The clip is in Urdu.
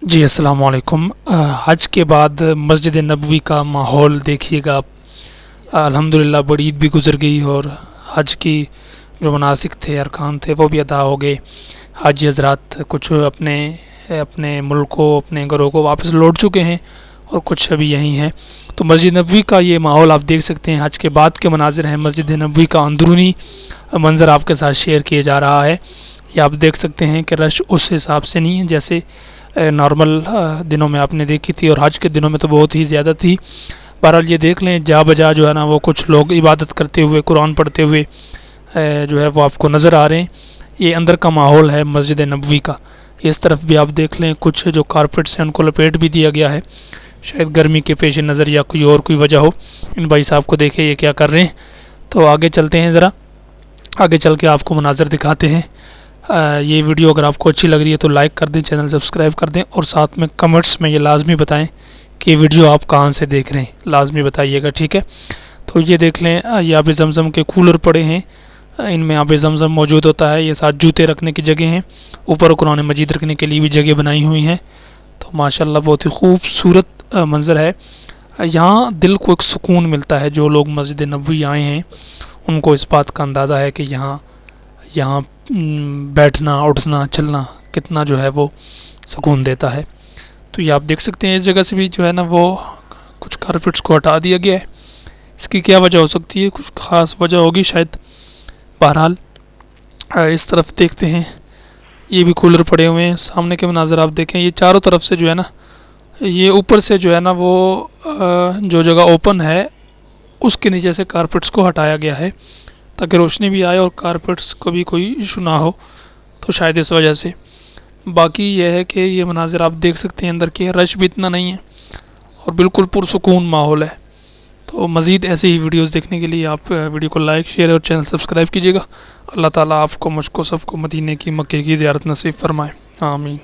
جی السلام علیکم۔ حج کے بعد مسجد نبوی کا ماحول دیکھیے گا آپ۔ الحمدللہ بڑی عید بھی گزر گئی اور حج کی جو مناسک تھے ارکان تھے وہ بھی ادا ہو گئے۔ حاجی حضرات کچھ اپنے اپنے ملکوں اپنے گھروں کو واپس لوٹ چکے ہیں اور کچھ ابھی یہیں ہیں۔ تو مسجد نبوی کا یہ ماحول آپ دیکھ سکتے ہیں، حج کے بعد کے مناظر ہیں۔ مسجد نبوی کا اندرونی منظر آپ کے ساتھ شیئر کیا جا رہا ہے۔ یہ آپ دیکھ سکتے ہیں کہ رش اس حساب سے نہیں ہے جیسے نارمل دنوں میں آپ نے دیکھی تھی، اور حج کے دنوں میں تو بہت ہی زیادہ تھی۔ بہرحال یہ دیکھ لیں جا بجا جو ہے نا وہ کچھ لوگ عبادت کرتے ہوئے قرآن پڑھتے ہوئے جو ہے وہ آپ کو نظر آ رہے ہیں۔ یہ اندر کا ماحول ہے مسجد نبوی کا۔ اس طرف بھی آپ دیکھ لیں کچھ جو کارپیٹس ہیں ان کو لپیٹ بھی دیا گیا ہے، شاید گرمی کے پیش نظر یا کوئی وجہ ہو۔ ان بھائی صاحب کو دیکھیں یہ کیا کر رہے ہیں۔ تو آگے چلتے ہیں، ذرا آگے چل کے آپ کو مناظر دکھاتے ہیں۔ یہ ویڈیو اگر آپ کو اچھی لگ رہی ہے تو لائک کر دیں، چینل سبسکرائب کر دیں، اور ساتھ میں کمنٹس میں یہ لازمی بتائیں کہ یہ ویڈیو آپ کہاں سے دیکھ رہے ہیں، لازمی بتائیے گا، ٹھیک ہے۔ تو یہ دیکھ لیں، یہ آب زمزم کے کولر پڑے ہیں، ان میں آب زمزم موجود ہوتا ہے۔ یہ ساتھ جوتے رکھنے کی جگہ ہیں، اوپر قرآن مجید رکھنے کے لیے بھی جگہ بنائی ہوئی ہیں۔ تو ماشاءاللہ بہت ہی خوبصورت منظر ہے۔ یہاں دل کو ایک سکون ملتا ہے۔ جو لوگ مسجد نبوی آئے ہیں ان کو اس بات کا اندازہ ہے کہ یہاں بیٹھنا اٹھنا چلنا کتنا جو ہے وہ سکون دیتا ہے۔ تو یہ آپ دیکھ سکتے ہیں اس جگہ سے بھی جو ہے نا وہ کچھ کارپیٹس کو ہٹا دیا گیا ہے۔ اس کی کیا وجہ ہو سکتی ہے؟ کچھ خاص وجہ ہوگی شاید۔ بہرحال اس طرف دیکھتے ہیں، یہ بھی کولر پڑے ہوئے ہیں۔ سامنے کے مناظر آپ دیکھیں، یہ چاروں طرف سے جو ہے نا، یہ اوپر سے جو ہے نا وہ جو جگہ اوپن ہے اس کے نیچے سے کارپیٹس کو ہٹایا گیا ہے تاکہ روشنی بھی آئے اور کارپیٹس کو بھی کوئی ایشو نہ ہو، تو شاید اس وجہ سے۔ باقی یہ ہے کہ یہ مناظر آپ دیکھ سکتے ہیں، اندر کے رش بھی اتنا نہیں ہے اور بالکل پرسکون ماحول ہے۔ تو مزید ایسے ہی ویڈیوز دیکھنے کے لیے آپ ویڈیو کو لائک شیئر اور چینل سبسکرائب کیجیے گا۔ اللہ تعالیٰ آپ کو مجھ کو سب کو مدینے کی مکے کی زیارت نصیب فرمائے، آمین۔